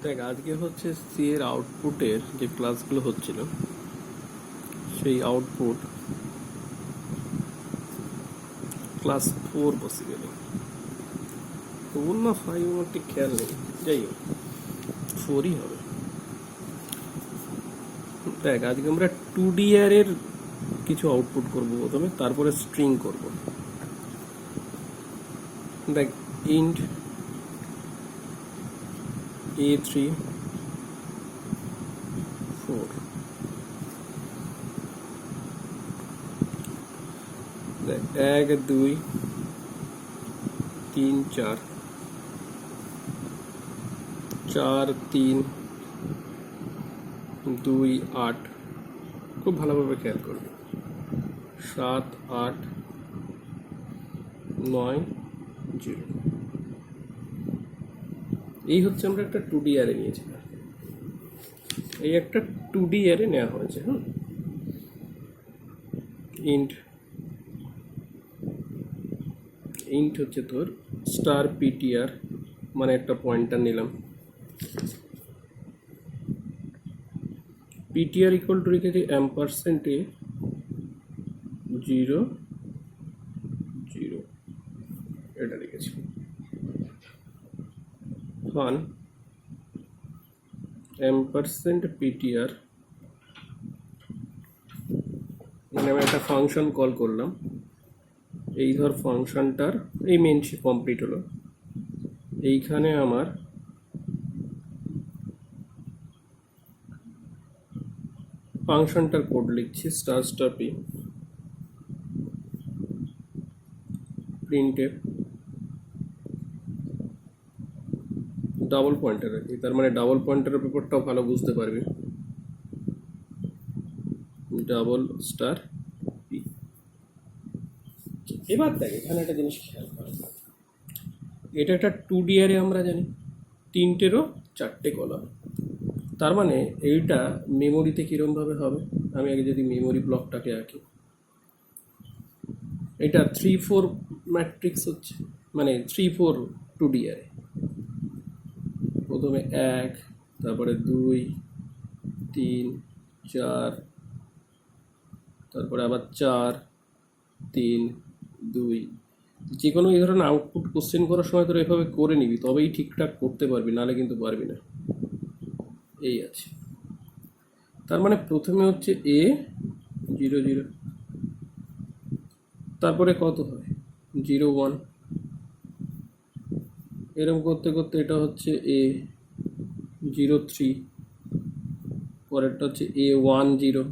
দেখ আজকে হচ্ছে সি এর আউটপুটের যে ক্লাসগুলো হচ্ছিল সেই আউটপুট ক্লাস 4 বেসিক্যালি 4 না 5 আমার ঠিক খেয়াল নেই, যাই হোক 4ই হবে। দেখ আজকে আমরা 2D এর কিছু আউটপুট করব প্রথমে, তারপরে স্ট্রিং করব। দেখ ইন্ট a3 4 দেখ 1 2 3 4 4 3 2 8, খুব ভালোভাবে খেয়াল করবে, 7 8 9 0। এই হচ্ছে আমরা একটা 2D অ্যারে নিয়েছি, এই একটা 2D অ্যারে নেওয়া হয়েছে। হ্যাঁ, ইন্ট হচ্ছে তোর স্টার পিটিআর, মানে একটা পয়েন্টার নিলাম। পিটিআর ইকুয়াল টু রেখেছি এম্পারসেন্টে 0 0, এটা রেখেছি। ফান এম্পারসেন্ট পিটিআর, মানে আমি একটা ফাংশন কল করলাম, এই ধর ফাংশনটার এই মেন কমপ্লিট হলো। এইখানে আমার ফাংশনটার কোড লিখছি, স্টার স্টার পি প্রিন্টে ডাবল পয়েন্টার রাখি, তার মানে ডাবল পয়েন্টারের ব্যাপারটাও ভালো বুঝতে পারবি। Double star P. এবার দেখ এখানে একটা জিনিস খেয়াল কর, এটা একটা 2D অ্যারে আমরা জানি, 3টেরও 4টে কলাম। তার মানে এইটা মেমোরিতে কীরমভাবে হবে, আমি আগে যদি মেমোরি ব্লকটাকে আঁকি, এটা 3 4 ম্যাট্রিক্স হচ্ছে, মানে 3 4 2D অ্যারে। প্রথমে 1, তারপরে 2 3 4, তারপরে আবার 4 3 2। যে কোনো এই ধরনের আউটপুট কোশ্চেন করার সময় তোরা এভাবে করে নিবি, তবেই ঠিকঠাক করতে পারবি, নাহলে কিন্তু পারবি না। এই আছে, তার মানে প্রথমে হচ্ছে a 0 0, তারপরে কত হয় 0 1, এরকম করতে করতে এটা হচ্ছে a 0 3, পরেরটা হচ্ছে a 1 0,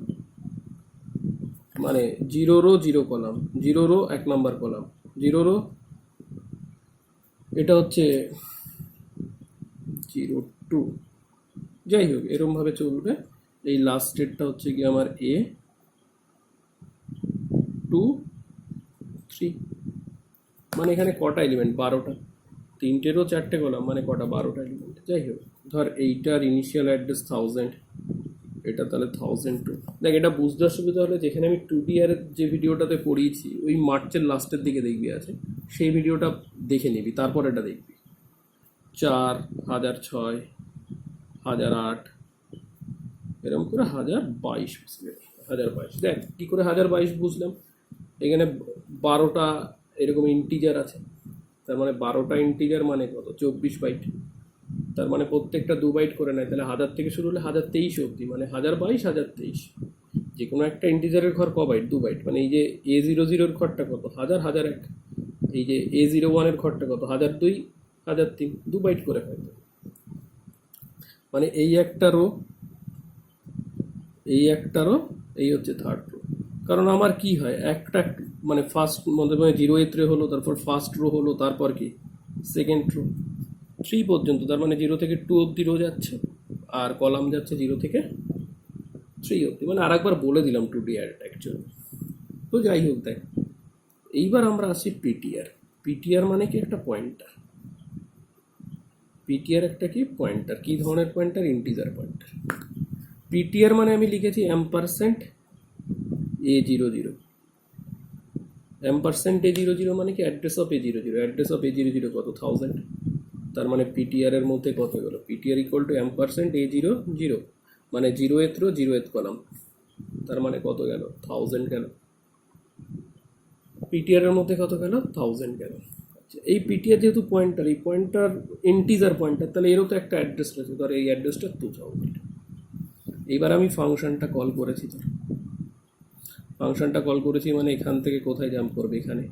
মানে 0 কলাম, 1 নাম্বার কলাম, 0 এটা হচ্ছে 0 2। যাই হোক এরমভাবে চলবে। এই লাস্ট স্টেটটা হচ্ছে কি আমার a 2 3, মানে এখানে কটা এলিমেন্ট 12টা, 3টেরও 4টে কলাম, মানে কটা 12টা এলিমেন্ট। যাই হোক ধর এইটার ইনিশিয়াল অ্যাড্রেস 1000, এটা তাহলে 1002। দেখ এটা বুঝতে অসুবিধা হলে যেখানে আমি 2D এর যে ভিডিওটাতে পড়িয়েছি ওই মার্চের লাস্টের দিকে দেখবি আছে, সেই ভিডিওটা দেখে নিবি, তারপর এটা দেখবি। 4 1006 1008, এরকম করে 1022 1022। দেখ কী করে 1022 বুঝলাম, এখানে 12টা এরকম ইন্টিজার আছে, তার মানে 12টা ইন্টিজার মানে কত 24 বাইট, তার মানে প্রত্যেকটা 2 বাইট করে নেয়, তাহলে 1000 থেকে শুরু হলে 1023 অবধি, মানে 1022 1023। যে কোনো একটা ইন্টিজারের ঘর ক বাইট 2 বাইট, মানে এই যে a00 এর ঘরটা কত 1000 1001, এই যে a01 এর ঘরটা কত 1002 1003, 2 বাইট করে হয়। মানে এই একটা রো, এই একটা রো, এই হচ্ছে থার্ড রো। কারণ আমার কি হয় একটা মানে ফার্স্ট মধ্যে 0th রো হলো, তারপর ফার্স্ট রো হলো, তারপর কি সেকেন্ড রো 3 পর্যন্ত, তার মানে 0 থেকে 2 অবধি রো যাচ্ছে, আর কলাম যাচ্ছে 0 থেকে 3 অবধি। মানে আরেকবার বলে দিলাম 2D অ্যারেটা অ্যাকচুয়ালি। তো যাই হোক দেখ এইবার আমরা আসি পিটিআর। পিটিআর মানে কি একটা পয়েন্টার, পিটিআর একটা কি পয়েন্টার, কি ধরনের পয়েন্টার, ইন্টিজার পয়েন্টার। পিটিআর মানে আমি লিখেছি এম্পারসেন্ট a00, এম্পারসেন্ট a00 মানে কি address of a00, address of a00 কত 1000, তার মানে পিটিআর এর মধ্যে কত গেল, PTR equal to M% A0 0, মানে 0th রো 0th কলাম, তার মানে কত গেল 1000 গেল। পিটিআর এর মধ্যে কত গেল 1000 গেল। আচ্ছা, এই পিটিআর যেহেতু পয়েন্টার, এই পয়েন্টার ইন্টিজার পয়েন্টার, তাহলে এরও তো একটা অ্যাড্রেস রয়েছে, ধর এই অ্যাড্রেসটা 2000। এইবার আমি ফাংশনটা কল করেছি, ধর ফাংশনটা কল করেছি মানে এখান থেকে কোথায় জাম্প করবে, এখানে,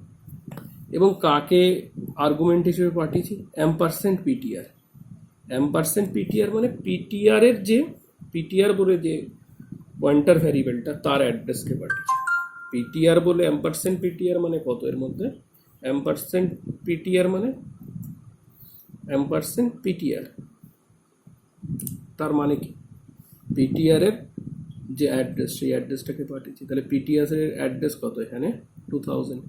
এবং কাকে আর্গুমেন্ট হিসেবে পাঠিয়েছি, এম%পিটিআর। এম%পিটিআর মানে পিটিআর এর যে পিটিআর বলে যে পয়েন্টার ভ্যারিয়েবলটা তার অ্যাড্রেসকে পাঠিয়েছি। পিটিআর বলে এম%পিটিআর মানে কত, এর মধ্যে এম%পিটিআর মানে এম%পিটিআর, তার মানে কি পিটিআর এর যে অ্যাড্রেস সেই অ্যাড্রেসটাকে পাঠিয়েছি। তাহলে পিটিআর এর অ্যাড্রেস কত, এখানে 2000,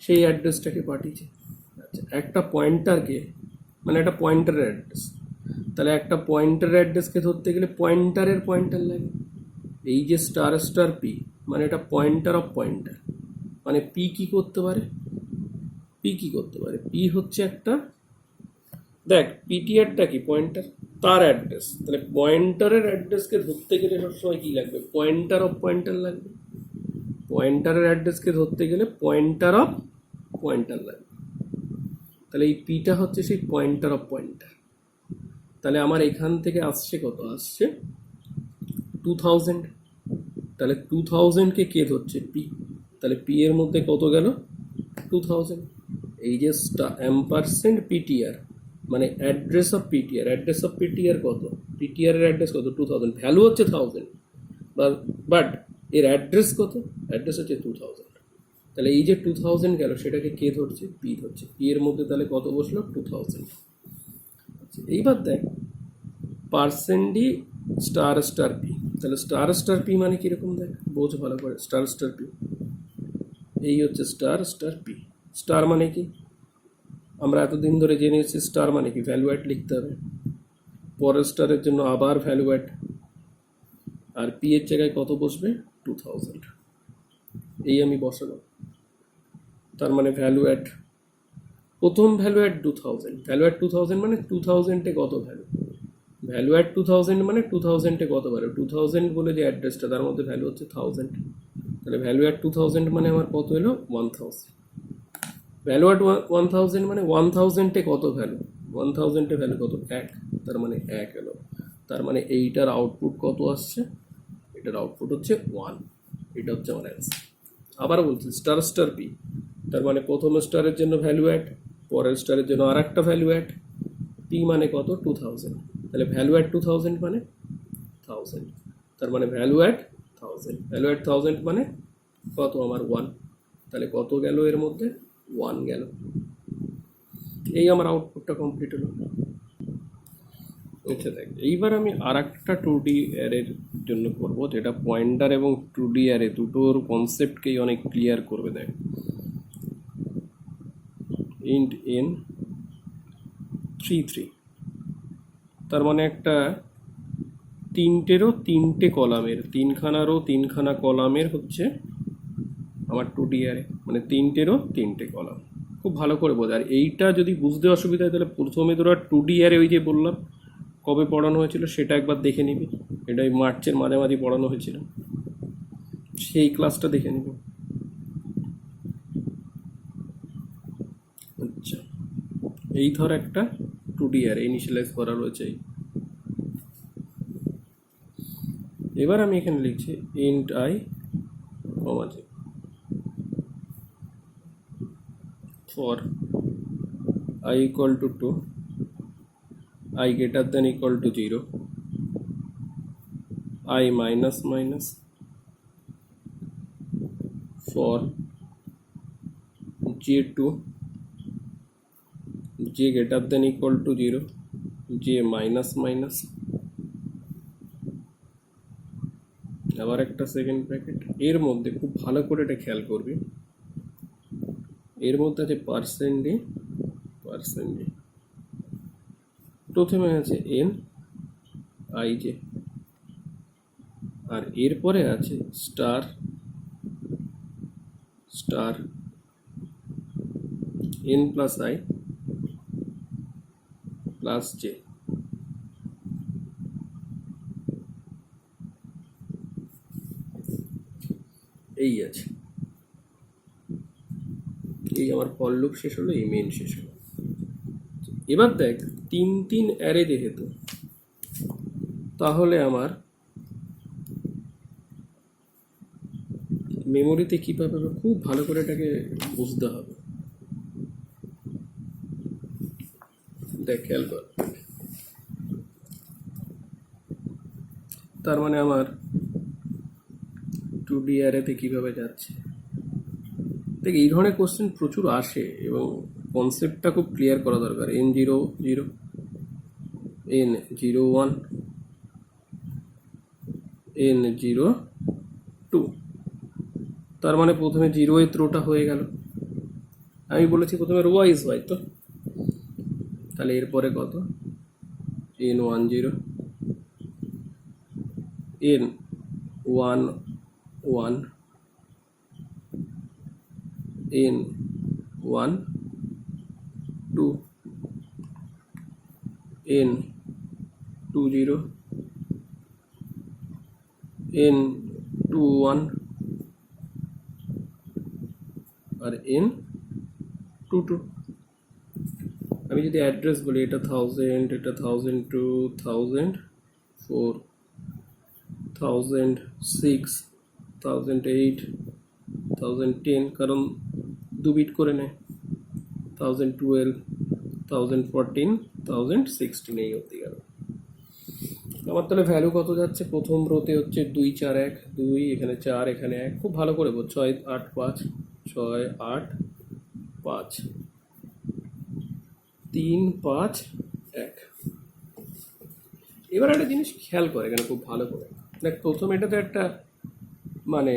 সেই অ্যাড্রেসটাকে পাঠিয়েছি। আচ্ছা, একটা পয়েন্টারকে মানে একটা পয়েন্টারের অ্যাড্রেস, তাহলে একটা পয়েন্টারের অ্যাড্রেসকে ধরতে গেলে পয়েন্টারের পয়েন্টার লাগে। এই যে স্টার স্টার পি মানে এটা পয়েন্টার অফ পয়েন্টার, মানে পি কি করতে পারে, পি কি করতে পারে, পি হচ্ছে একটা, দেখ পিটিআরটা কি পয়েন্টার, তার অ্যাড্রেস, তাহলে পয়েন্টারের অ্যাড্রেসকে ধরতে গেলে সবসময় কি লাগবে, পয়েন্টার অফ পয়েন্টার লাগবে। পয়েন্টারের অ্যাড্রেসকে ধরতে গেলে পয়েন্টার অফ পয়েন্টার লাগবে। তাহলে এই পিটা হচ্ছে সেই পয়েন্টার অফ পয়েন্টার। তাহলে আমার এখান থেকে আসছে কত, আসছে 2000। তাহলে 2000কে কে ধরছে, পি, তাহলে পি এর মধ্যে কত গেল 2000। এই যে এম%পিটিআর মানে address of PTR, address of PTR কত, পিটিআর এর অ্যাড্রেস কত 2000, ভ্যালু হচ্ছে 1000, বাট এর অ্যাড্রেস কত, অ্যাড্রেস হচ্ছে 2000। তাহলে এই যে 2000 গেল সেটাকে কে ধরছে, পি ধরছে, পি এর মধ্যে তাহলে কত বসলো 2000। আচ্ছা, এইবার দেখ পার্সেন্ডি স্টার স্টার পি, তাহলে স্টার স্টার পি মানে কিরকম, দেখ বোঝ ভালো করে, স্টার স্টার পি এই হচ্ছে স্টার স্টার পি। স্টার মানে কি, আমরা এতদিন ধরে জেনে এসেছি স্টার মানে কি ভ্যালু অ্যাড লিখতে হবে, পরের স্টারের জন্য আবার ভ্যালু অ্যাড, আর পি এর জায়গায় কত বসবে 2000, এই আমি বসালাম। তার মানে ভ্যালু অ্যাড, প্রথম ভ্যালু অ্যাড 2000, ভ্যালু অ্যাড 2000 মানে 2000-এ কত ভ্যালু, ভ্যালু অ্যাড 2000 মানে 2000-এ কত ভ্যালু, 2000 বলে যে অ্যাড্রেসটা তার মধ্যে ভ্যালু হচ্ছে 1000, তাহলে ভ্যালু অ্যাড 2000 মানে আমার কত এলো 1000। ভ্যালু অ্যাড 1000 মানে 1000-এ কত ভ্যালু, 1000-এ ভ্যালু কত 1, তার মানে 1 এলো। তার মানে এইটার আউটপুট কত আসছে, এটার আউটপুট হচ্ছে 1, এটা হচ্ছে আমার অ্যান্সার। আবার বলছি স্টার স্টার পি, তার মানে প্রথম স্টারের জন্য ভ্যালু অ্যাড, পরের স্টারের জন্য আর একটা ভ্যালু অ্যাড, পি মানে কত 2000, তাহলে ভ্যালু অ্যাড 2000 মানে 1000, তার মানে ভ্যালু অ্যাড 1000, ভ্যালু অ্যাড 1000 মানে কত আমার 1, তাহলে কত গেল এর মধ্যে 1 গেল। এই আমার আউটপুটটা কমপ্লিট হলো। আচ্ছা দেখ এইবার আমি আর একটা 2D অ্যারের জন্য করবো, যেটা পয়েন্টার এবং 2D অ্যারে দুটোর কনসেপ্টকেই অনেক ক্লিয়ার করবে। দেখ ইন্ট এন 3 তার মানে একটা তিনটে কলামের, তিনখানারও তিনখানা কলামের হচ্ছে আমার 2D অ্যারে, মানে তিনটে কলাম, খুব ভালো করে বোঝা। আর এইটা যদি বুঝতে অসুবিধা হয় তাহলে প্রথমে তোরা 2D অ্যারে ওই যে বললাম কবে পড়ানো হয়েছিল সেটা একবার দেখে নিবি, এটা ওই মার্চের মাঝামাঝি পড়ানো হয়েছিল, সেই ক্লাসটা দেখে নিবি। আচ্ছা, এই ধর একটা 2D অ্যারে ইনিশিয়ালাইজ করা রয়েছে। এবার আমি এখানে লিখছি int I comma J for I equal to 2, I greater than equal to 0, I minus minus for j2, j greater than equal to 0, j minus minus, আবার একটা সেকেন্ড ব্র্যাকেট, এর মধ্যে খুব ভালো করে এটা খেয়াল করবি, এর মধ্যে আছে পার্সেন্ট ডি, প্রথমে আছে এন আই জে, আর এরপরে আছে star star N plus I plus J. এই আছে, এই আমার ফর লুপ শেষ হলো, এই মেন শেষ হলো। এবার দেখ 3 অ্যারে যেহেতু, তাহলে আমার মেমোরিতে কীভাবে হবে খুব ভালো করে এটাকে বুঝতে হবে। দেখ খেয়াল কর, তার মানে আমার 2D অ্যারেতে কীভাবে যাচ্ছে। দেখ এই ধরনের কোশ্চেন প্রচুর আসে এবং কনসেপ্টটা খুব ক্লিয়ার করা দরকার। n0 0, n0 1, n0 2, তার মানে প্রথমে 0th রোটা হয়ে গেল। আমি বলেছি প্রথমে রো ওয়াইজ হয় তো, তাহলে এরপরে কত, n10, n11, n12, n20, n21 আর n22। আমি যদি অ্যাড্রেস বলি, এটা 1000, এটা 1002, 1004, 1006, 1008, 1010, কারণ 2 বিট করে নেয়, 1012, 1014, 1016, এই অবধি গেল। আমার তাহলে ভ্যালু কত যাচ্ছে, প্রথম রোতে হচ্ছে 2 4 1 2, এখানে 4, এখানে 1, খুব ভালো করে বল, 6 8 5, 6 8 5, 3 5 1। এবার একটা জিনিস খেয়াল করে এখানে খুব ভালো করে দেখ, প্রথম এটাতে একটা মানে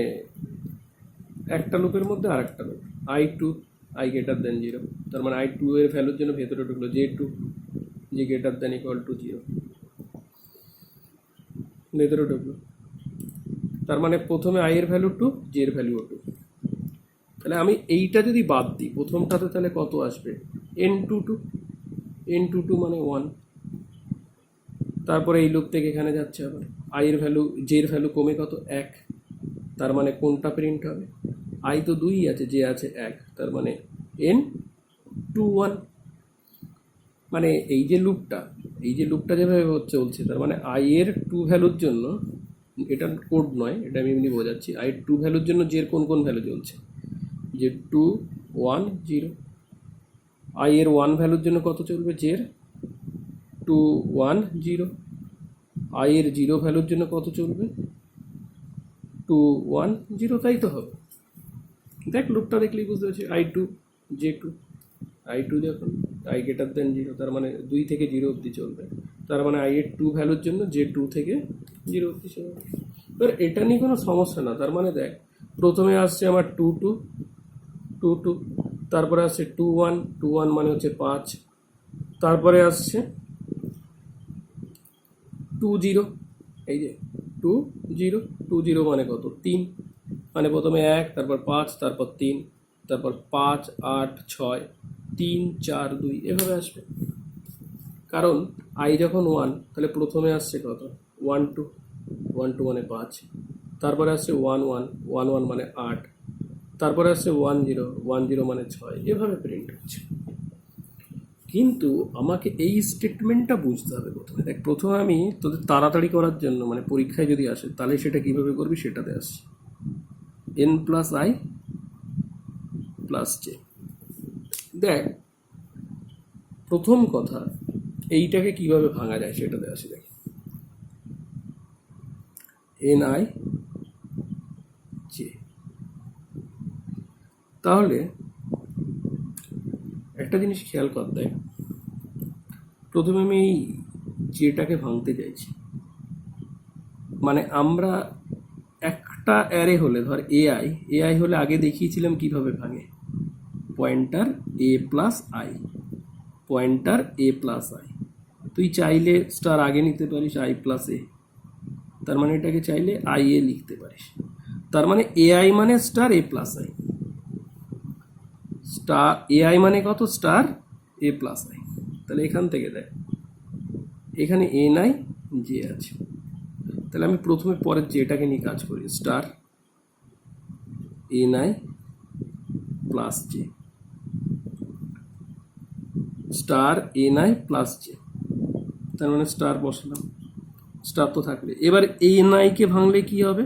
একটা লুপের মধ্যে আর একটা loop, i2 i greater than 0, তার মানে i2 এর ভ্যালুর জন্য ভেতরে ঢুকলো j2 j greater than equal to 0, ভেতরে ঢুকলো। তার মানে প্রথমে i এর ভ্যালু 2, j এর ভ্যালুও 2। তাহলে আমি এইটা যদি বাদ দিই প্রথমটাতে, তাহলে কত আসবে, n22, n22 মানে 1। তারপরে এই লুপ থেকে এখানে যাচ্ছে আবার i এর ভ্যালু, j এর ভ্যালু কমে কত, 1। তার মানে কোনটা প্রিন্ট হবে, i তো 2 আছে, j আছে 1, তার মানে n21। মানে এই যে লুপটা যেভাবে চলছে, তার মানে i এর 2 ভ্যালুর জন্য, এটা কোড নয়, এটা আমি এমনি বোঝাচ্ছি, i এর 2 ভ্যালুর জন্য j এর কোন কোন ভ্যালু চলছে, যে 2 1 0। i এর 1 ভ্যালুর জন্য কত চলবে, j এর 2 1 0। i এর 0 ভ্যালুর জন্য কত চলবে, 2 1 0, তাই তো হবে। দেখ লুপটা দেখলেই বুঝতে পারছি, i2 j2, i2 যখন i greater than 0, তার মানে 2 থেকে 0 অবধি চলবে, তার মানে i এর 2 ভ্যালুর জন্য j 2 থেকে 0 অবধি চলবে। এবার এটা নিয়ে কোনো সমস্যা না। তার মানে দেখ প্রথমে আসছে আমার 2 2 2 2, তারপরে আসছে 2 1 2 1 মানে হচ্ছে 5, তারপরে আসছে 2 0, এই যে 2 0 2 0 মানে কত, 3, মানে প্রথমে 1, তারপর 5, তারপর 3, তারপর 5 8 6 3 4 2, এভাবে আসবে। কারণ i যখন 1, তাহলে প্রথমে আসছে কত, 1 2 1 2 মানে 5, তারপরে আসছে 1 1 1 1 মানে 8, তারপরে আসছে 1 0 1 0 মানে 6, এভাবে প্রিন্ট হচ্ছে। কিন্তু আমাকে এই স্টেটমেন্টটা বুঝতে হবে প্রথমে। দেখ প্রথমে আমি তোদের তাড়াতাড়ি করার জন্য, মানে পরীক্ষায় যদি আসে তাহলে সেটা কীভাবে করবি সেটাতে আসছি, n plus i plus j। দেখ প্রথম কথা, এইটাকে কিভাবে ভাঙা যায় সেটাতে আসি। দেখ ni j, তাহলে একটা জিনিস খেয়াল কর, দেখ প্রথমে আমি এই জেটাকে ভাঙতে চাইছি, মানে আমরা একটা অ্যারে হলে, ধর ai হলে আগে দেখিয়েছিলাম কিভাবে ভাঙে, pointer a plus I, pointer a plus I. তুই চাইলে স্টার আগে নিতে পারিস i প্লাস এ, তার মানে এটাকে চাইলে i এ লিখতে পারিস। তার মানে ai মানে star a plus I, star ai মানে কত, স্টার a প্লাস আই। তাহলে এখান থেকে দেখ এখানে এন আই জে আছে, তাহলে আমি প্রথমে পরের জেটাকে নিয়ে কাজ করি, star N I plus J, star N I plus J, তার মানে স্টার বসালাম, স্টার তো থাকলে এবার এন আইকে ভাঙলে কি হবে,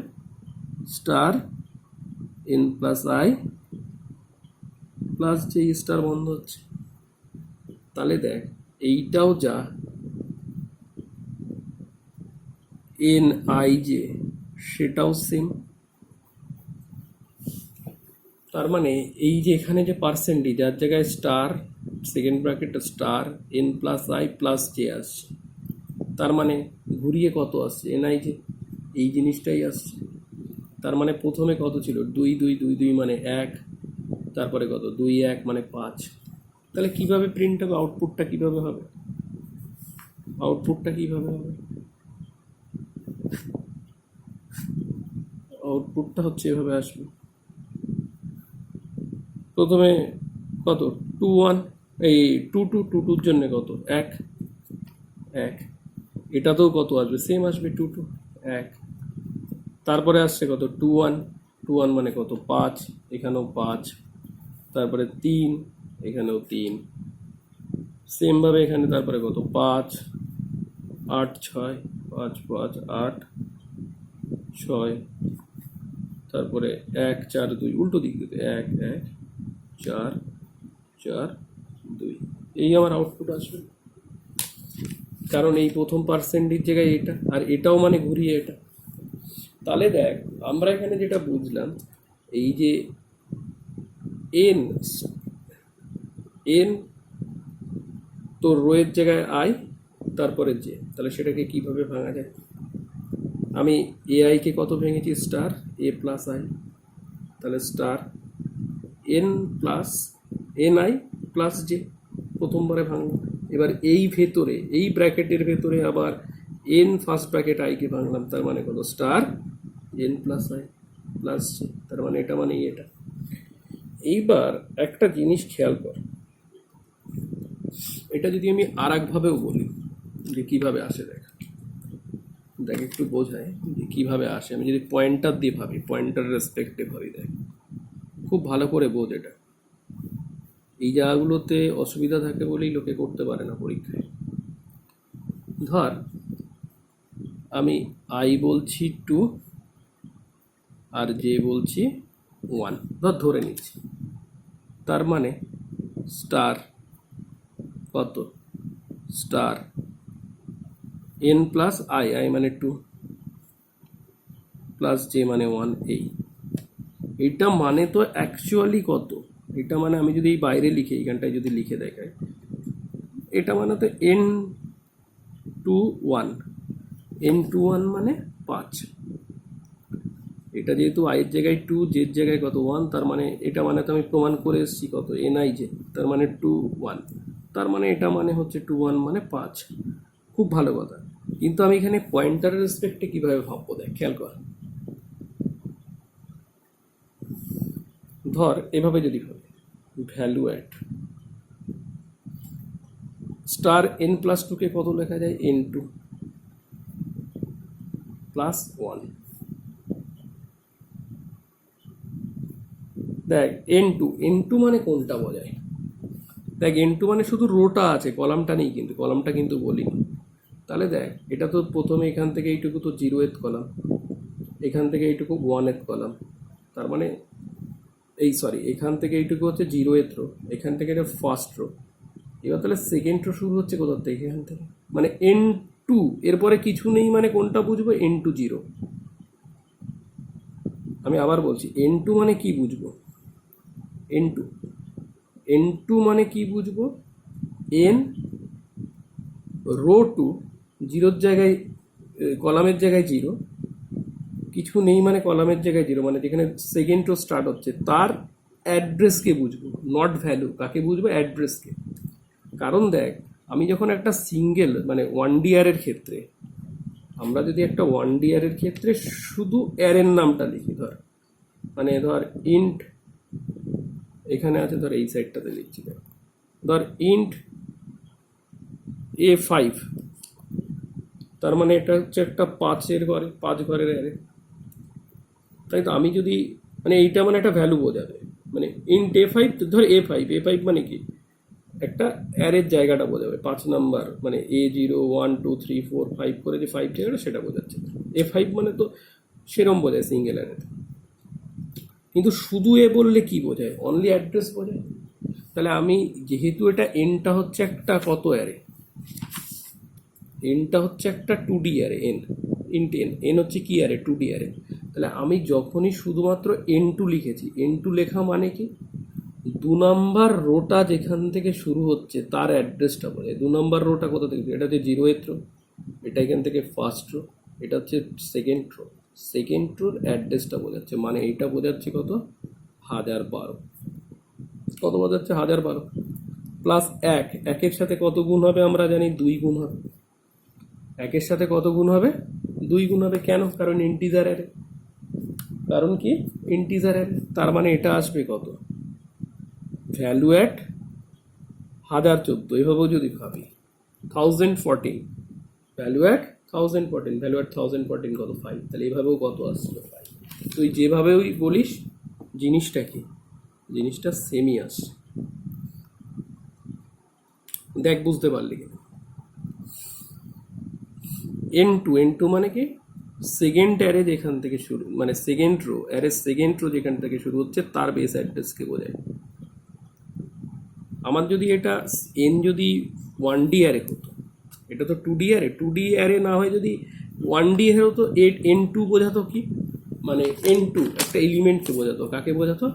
star N plus I plus J, star বন্ধ হচ্ছে। তাহলে দেখ এইটাও যা এন আই জে সেটাও সেম, তার মানে এই যে এখানে যে পার্সেন্টেজ যার জায়গায় star second bracket star N plus I plus J আসছে, তার মানে ঘুরিয়ে কত আসছে এন আই জে, এই জিনিসটাই আসছে। তার মানে প্রথমে কত ছিল, 2 মানে 1, তারপরে কত 2 1 মানে 5। তাহলে কিভাবে প্রিন্ট হবে, আউটপুটটা কিভাবে হবে, আউটপুটটা কিভাবে হবে, আউটপুটটা হচ্ছে এভাবে আসবে, প্রথমে কত 2 1, এই 2 জন্য কত 1 1, এটাতেও কত আসবে সেম আসবে 2 2 1, তারপরে আসছে কত 2 1 মানে কত 5, এখানেও 5, তারপরে 3, এখানেও 3, সেমভাবে এখানে তারপরে কত 5 8 6 5 5 8 6, তারপরে 1 4 2, উল্টো দিক দিতে 1 1 4 4 2, এই আমার আউটপুট আসবে, কারণ এই প্রথম পার্সেন্টের জায়গায় এটা, আর এটাও মানে ঘুরিয়ে এটা। তাহলে দেখ আমরা এখানে যেটা বুঝলাম, এই যে এন এন তো রোয়ের জায়গায় আই তারপরে জে, তাহলে সেটাকে কিভাবে ভাঙা যায়, আমি এ আইকে কত ভেঙেছি, স্টার এ প্লাস আই, তাহলে star N plus N I plus J প্রথমবারে ভাঙলাম, এবার এই ভেতরে এই ব্র্যাকেটের ভেতরে আবার এন ফার্স্ট ব্র্যাকেট আইকে ভাঙলাম, তার মানে কত star N plus I plus J, তার মানে এটা মানে এটা। এইবার একটা জিনিস খেয়াল কর, এটা যদি আমি আর একভাবেও বলি যে কিভাবে আসে, দেখ দেখ একটু বোঝায় যে কিভাবে আসে, আমি যদি পয়েন্টার দিয়ে ভাবি, পয়েন্টার রেসপেক্টে ভাবি, দেখ খুব ভালো করে বোঝ এটা, এই জায়গাগুলোতে অসুবিধা থাকে বলেই লোকে করতে পারে না পরীক্ষায়। ধর আমি আই বলছি 2 আর জে বলছি 1, ধরে নিচ্ছি, তার মানে স্টার কত, star N plus I, I মানে 2 প্লাস জে মানে 1, এইটা মানে তো অ্যাকচুয়ালি কত, এটা মানে আমি যদি এই বাইরে লিখে এইখানটায় যদি লিখে দেখাই, এটা মানে তো এন টু ওয়ান মানে 5, এটা যেহেতু আইয়ের জায়গায় 2 জের জায়গায় কত 1, তার মানে এটা মানে তো আমি প্রমাণ করে এসেছি কত এন আই জে, তার মানে 2 1, তার মানে এটা মানে হচ্ছে 2 1 মানে 5, খুব ভালো কথা। কিন্তু আমি এখানে পয়েন্টারের রেসপেক্টে কীভাবে ভাববো, দেখ খেয়াল কর, ধর এভাবে যদি ভাবি, value at star N plus 2কে কত লেখা যায়, এন 2 প্লাস 1, দেখ এন টু মানে কোনটা বোঝায়, দেখ এন টু মানে শুধু রোটা আছে, কলামটা নেই, কিন্তু কলামটা কিন্তু বলিনি। তাহলে দেখ এটা তো প্রথমে এখান থেকে এইটুকু তো 0th কলাম, এখান থেকে এইটুকু 1th কলাম, তার মানে এই সরি এখান থেকে এইটুকু হচ্ছে 0th রো, এখান থেকে এটা ফার্স্ট রো, এবার তাহলে সেকেন্ড রো শুরু হচ্ছে কোথার থেকে, এখান থেকে, মানে এন টু, এরপরে কিছু নেই মানে কোনটা বুঝবো, এন টু 0। আমি আবার বলছি এন টু মানে কি বুঝবো, এন টু মানে কি বুঝবো, এন রো 2, 0 জায়গায় কলামের জায়গায় 0, কিছু নেই মানে কলামের জায়গায় 0, মানে যেখানে সেকেন্ড রো স্টার্ট হচ্ছে তার অ্যাড্রেসকে বুঝবো, নট ভ্যালু, কাকে বুঝবো, অ্যাড্রেসকে। কারণ দেখ আমি যখন একটা সিঙ্গেল মানে 1D এর ক্ষেত্রে, আমরা যদি একটা 1D এর ক্ষেত্রে শুধু অ্যারের নামটা লিখি, মানে ধর ইন্ট, এখানে আছে ধর এই সাইডটাতে লিখছি, ধর ইন্ট A5, তার মানে এটা হচ্ছে একটা 5 ঘরের অ্যারে, তাই তো। আমি যদি মানে এইটা মানে একটা ভ্যালু বোঝাবে, মানে ইন্ট A5, ধর A5 মানে কি, একটা অ্যারের জায়গাটা বোঝাবে, 5 নাম্বার মানে A0 1 2 3 4 5 করে যে 5 জায়গাটা সেটা বোঝাচ্ছে। A5 মানে তো সেরম বোঝায় সিঙ্গেল অ্যারেতে। কিন্তু শুধু এ বললে কি বোঝায়, অনলি অ্যাড্রেস বোঝায়। তাহলে আমি যেহেতু এটা এনটা হচ্ছে একটা কত অ্যারে, এনটা হচ্ছে একটা 2D অ্যারে, এন হচ্ছে কি অ্যারে, 2D অ্যারে। তাহলে আমি যখনই শুধুমাত্র N2 লিখেছি, N2 লেখা মানে কি, 2 নাম্বার রোটা যেখান থেকে শুরু হচ্ছে তার অ্যাড্রেসটা বোঝায়। 2 নাম্বার রোটা কোথা থেকে, এটা হচ্ছে 0th রো, এটা এখান থেকে ফার্স্ট রো, এটা হচ্ছে সেকেন্ড রো। সেকেন্ড রোর অ্যাড্রেসটা বোঝাচ্ছে, মানে এইটা বোঝাচ্ছে কত, 1012। কত বোঝাচ্ছে, 1012 প্লাস 1। একের সাথে কত গুণ হবে আমরা জানি, 2 গুণ হবে। একের সাথে কত গুণ হবে, 2 গুণ হবে। কেন, কারণ ইন্টিজার অ্যারে। কারণ কি, ইন্টিজার অ্যারে। তার মানে এটা আসবে কত, ভ্যালু অ্যাট 1014। এভাবেও যদি ভাবি 1014, ভ্যালু অ্যাট 1014, ভ্যালু অ্যাট 1014 কত, 5। তাহলে এইভাবেও কত আসছে, 5। তুই যেভাবেই বলিস জিনিসটা কি, জিনিসটা সেমই আসছে। দেখ বুঝতে পারলি কিনা। N2 মানে কি, সেকেন্ড অ্যারে যেখান থেকে শুরু, মানে second rho, array second rho যেখান থেকে শুরু হচ্ছে তার বেস অ্যাড্রেসকে বোঝায়। আমার যদি এটা যদি 1D অ্যারে হতো, এটা তো 2D অ্যারে, 2D অ্যারে না হয় যদি 1D অ্যারে হতো, N2 বোঝাতো কি, মানে N2 একটা এলিমেন্টকে বোঝাতো। কাকে বোঝাতো,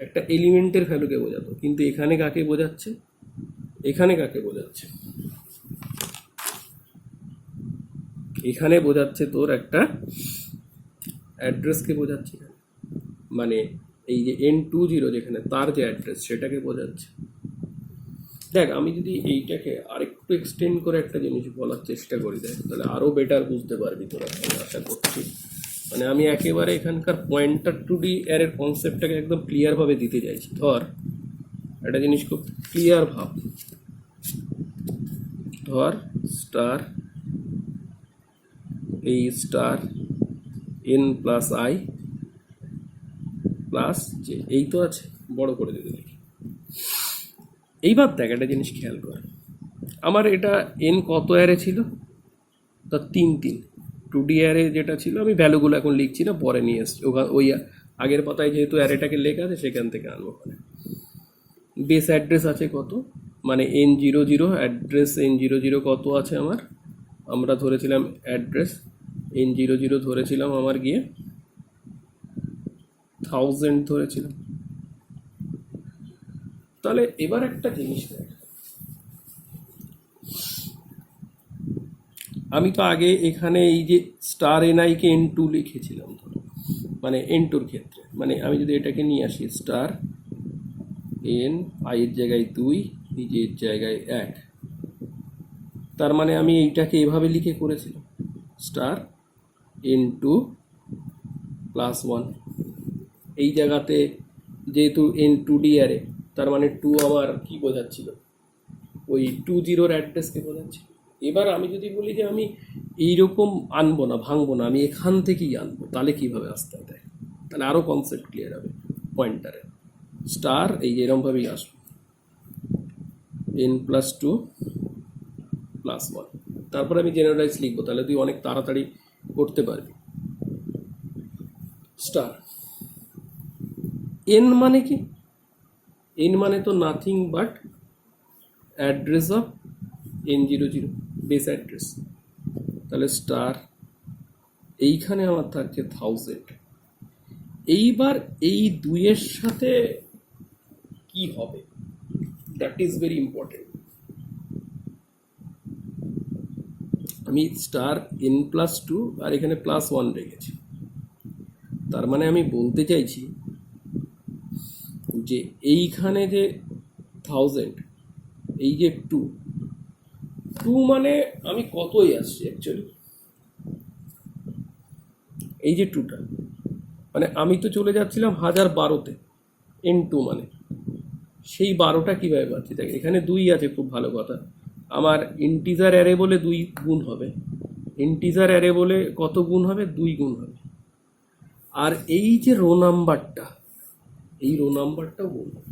একটা এলিমেন্টের ভ্যালুকে বোঝাতো। কিন্তু এখানে কাকে বোঝাচ্ছে, এখানে কাকে বোঝাচ্ছে, এখানে বোঝাচ্ছে তোর একটা অ্যাড্রেসকে বোঝাচ্ছে। মানে এই যে N20 যেখানে তার যে অ্যাড্রেস সেটাকে বোঝাচ্ছে। দেখ আমি যদি এইটাকে আরেকটু এক্সটেন্ড করে একটা জিনিস বলার চেষ্টা করি, দেখ তাহলে আরও বেটার বুঝতে পারবি তোরা, আমি আশা করছি। মানে আমি একেবারে এখানকার পয়েন্টার 2D অ্যারের কনসেপ্টটাকে একদম ক্লিয়ারভাবে দিতে চাইছি। ধর একটা জিনিস খুব ক্লিয়ার ভাব, ধর স্টার এই star N plus I plus J, এই তো আছে, বড় করে দিতে দেখি। এইবার দেখ একটা জিনিস খেয়াল কর, আমার এটা N কত অ্যারে ছিল, তা 3 2D অ্যারে যেটা ছিল, আমি ভ্যালুগুলো এখন লিখছি না, পরে নিয়ে এসছি ওই আগের পাতায় যেহেতু অ্যারেটাকে লেখা আছে সেখান থেকে আনবো। ওখানে বেস অ্যাড্রেস আছে কত, মানে N00 অ্যাড্রেস, N00 কত আছে আমার, আমরা ধরেছিলাম অ্যাড্রেস N00 ধরেছিলাম আমার গিয়ে 1000 ধরেছিলাম। তাহলে এবার একটা জিনিস দেখ, আমি তো আগে এখানে এই যে স্টার NI কে N2 লিখেছিলাম, মানে N2 ক্ষেত্রে, মানে আমি যদি এটাকে নিয়ে আসি, স্টার NI এর জায়গায় 2, নিজের জায়গায় 1, তার মানে আমি এইটাকে এভাবে লিখে করেছিলাম, স্টার N2 প্লাস 1। এই জায়গাতে যেহেতু N2D অ্যারে, তার মানে 2 আমার কি বোঝাচ্ছিল, ওই 20 অ্যাড্রেসকে বোঝাচ্ছিল। এবার আমি যদি বলি যে আমি এইরকম আনবো না, ভাঙবো না, আমি এখান থেকেই আনবো, তাহলে কিভাবে আসতে হবে, তাহলে আরও কনসেপ্ট ক্লিয়ার হবে। পয়েন্টারে স্টার এই যে এরকমভাবেই আসবে, N প্লাস 2 প্লাস 1, তারপরে আমি জেনারেলাইজ লিখবো, তাহলে তুই অনেক তাড়াতাড়ি করতে পারবি। স্টার N মানে কি, N মানে তো nothing but address of N00, base address. তাহলে স্টার এইখানে আমার থাকছে 1000। এইবার এই 2-এর সাথে কি হবে, দ্যাট ইজ ভেরি ইম্পর্টেন্ট। আমি স্টার N প্লাস 2 আর এখানে প্লাস 1 রেখেছি, তার মানে আমি বলতে চাইছি যে এইখানে যে 1000, এই যে 2 মানে আমি কতই আসছি অ্যাকচুয়ালি, এই যে 2টা মানে আমি তো চলে যাচ্ছিলাম 1012-তে, N2 মানে সেই 12টা কীভাবে পাচ্ছি, দেখ এখানে 2 আছে, খুব ভালো কথা, আমার ইন্টিজার অ্যারে বলে 2 গুণ হবে, ইন্টিজার অ্যারে বলে কত গুণ হবে? 2 গুণ হবে। আর এই যে রো নাম্বারটা, এই রো নাম্বারটাও গুণ হবে।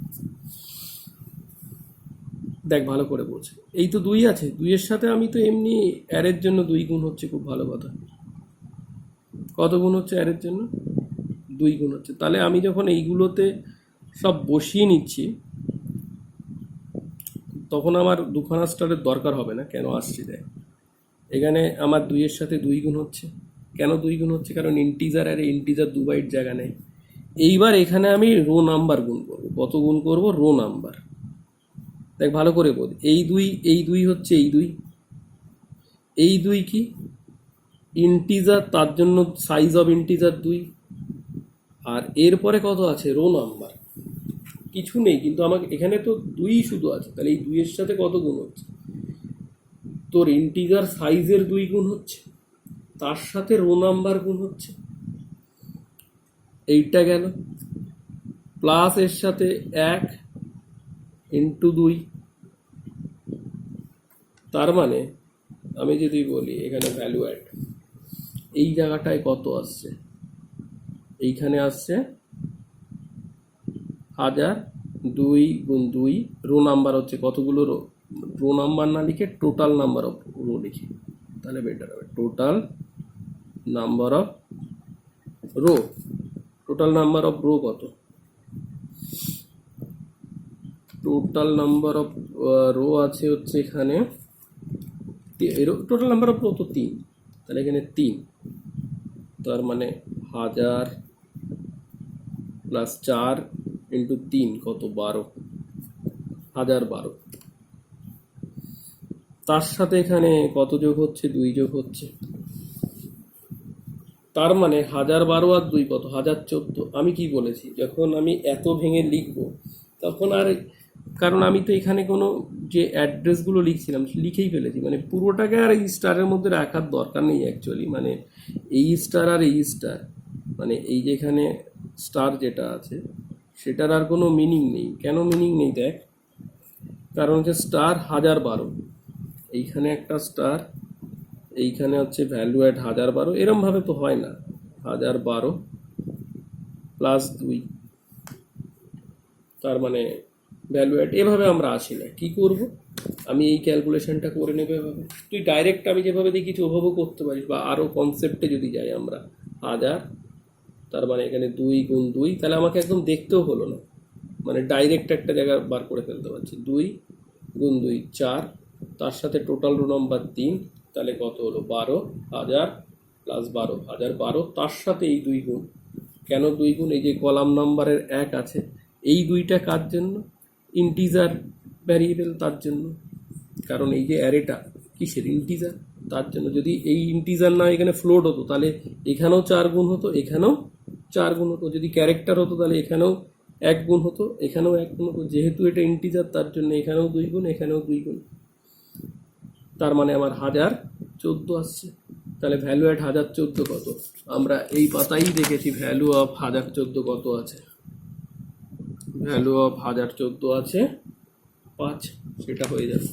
দেখ ভালো করে বলছে, এই তো 2 আছে, 2-এর সাথে আমি তো এমনি অ্যারের জন্য 2 গুণ হচ্ছে, খুব ভালো কথা। কত গুণ হচ্ছে অ্যারের জন্য? 2 গুণ হচ্ছে। তাহলে আমি যখন এইগুলোতে সব বসিয়ে নিচ্ছি তখন আমার দুখানা স্টারের দরকার হবে না। কেন আসছে দেখ, এখানে আমার 2-এর সাথে 2 গুণ হচ্ছে। কেন 2 গুণ হচ্ছে? কারণ ইন্টিজার অ্যারে ইন্টিজার 2 বাইট জায়গা নেয়। এইবার এখানে আমি রো নাম্বার গুণ করবো। কত গুণ করব? Rho number. দেখ ভালো করে বল, এই 2 হচ্ছে এই 2, এই 2 কি ইন্টিজার, তার জন্য সাইজ অফ ইন্টিজার 2। আর এরপরে কত আছে? Rho number. কিছু নেই, কিন্তু আমাকে এখানে তো 2 শুধু আছে। তাহলে এই 2-এর সাথে কত গুণ হচ্ছে? তোর ইন্টিজার সাইজের 2 গুণ হচ্ছে, তার সাথে রো নাম্বার গুণ হচ্ছে। এইটা গেল, প্লাস এর সাথে 1 ইন্টু 2। তার মানে আমি যদি বলি এখানে ভ্যালু অ্যাড, এই জায়গাটায় কত আসছে? এইখানে আসছে 1000, 2 গুণ 2। রো নাম্বার হচ্ছে কতগুলো রো? রো নাম্বার না লিখে টোটাল নাম্বার অফ রো লিখি, তাহলে বেটার হবে। Total number of rho, total number of rho কত? টোটাল নাম্বার অফ রো আছে হচ্ছে এখানে, টোটাল নাম্বার অফ রো তো 3, তাহলে এখানে 3। তার মানে 1000 প্লাস 4 ইন্টু 3 কত? 12, 1012। তার সাথে এখানে কত যোগ হচ্ছে? 2 যোগ হচ্ছে। তার মানে 1012 আর 2 কত? 1014। আমি কি বলেছি, যখন আমি এত ভেঙে লিখবো তখন আর, কারণ আমি তো এখানে কোনো যে অ্যাড্রেসগুলো লিখছিলাম লিখেই ফেলেছি, মানে পুরোটাকে আর এই স্টারের মধ্যে রাখার দরকার নেই অ্যাকচুয়ালি। মানে এই স্টার আর এই স্টার, মানে এই যেখানে স্টার যেটা আছে সেটার আর কোনো মিনিং নেই। কেন মিনিং নেই? দেখ, কারণ হচ্ছে স্টার 1012, এইখানে একটা স্টার, এইখানে হচ্ছে ভ্যালু অ্যাড 1012, এরমভাবে তো হয় না। 1012 প্লাস 2, তার মানে ভ্যালু অ্যাড। এভাবে আমরা আসি না। কি করব? আমি এই ক্যালকুলেশনটা করে নেবে এভাবে। তুই ডাইরেক্ট আমি যেভাবে দেখিছি ওভাবেও করতে পারিস, বা আরও কনসেপ্টে যদি যাই আমরা। 1000, তার মানে এখানে 2 গুণ 2, তাহলে আমাকে একদম দেখতেও হলো না, মানে ডাইরেক্ট একটা জায়গা বার করে ফেলতে পারছি। 2 গুণ 2 4, তার সাথে টোটাল রো নাম্বার 3, তাহলে কত হলো? 12,000 প্লাস 12, 1012। তার সাথে এই 2 গুণ। কেন 2 গুণ? এই যে কলাম নাম্বারের 1 আছে, এই 2টা কার জন্য? ইন্টিজার ভ্যারিয়েবল, তার জন্য। কারণ এই যে অ্যারেটা কিসের? ইন্টিজার, তার জন্য। যদি এই ইন্টিজার না এখানে ফ্লোট হতো তাহলে এখানেও 4 গুণ হতো, এখানেও 4 গুণ হতো। যদি ক্যারেক্টার হতো তাহলে এখানেও 1 গুণ হতো, এখানেও 1 গুণ হতো। যেহেতু এটা ইন্টিজার তার জন্য এখানেও 2 গুণ, এখানেও 2 গুণ। তার মানে আমার 1014 আসছে। তাহলে ভ্যালু অ্যাট 1014 কত? আমরা এই পাতাই দেখেছি ভ্যালু অফ 1014 কত আছে। ভ্যালু অফ 1014 আছে 5, সেটা হয়ে যাবে।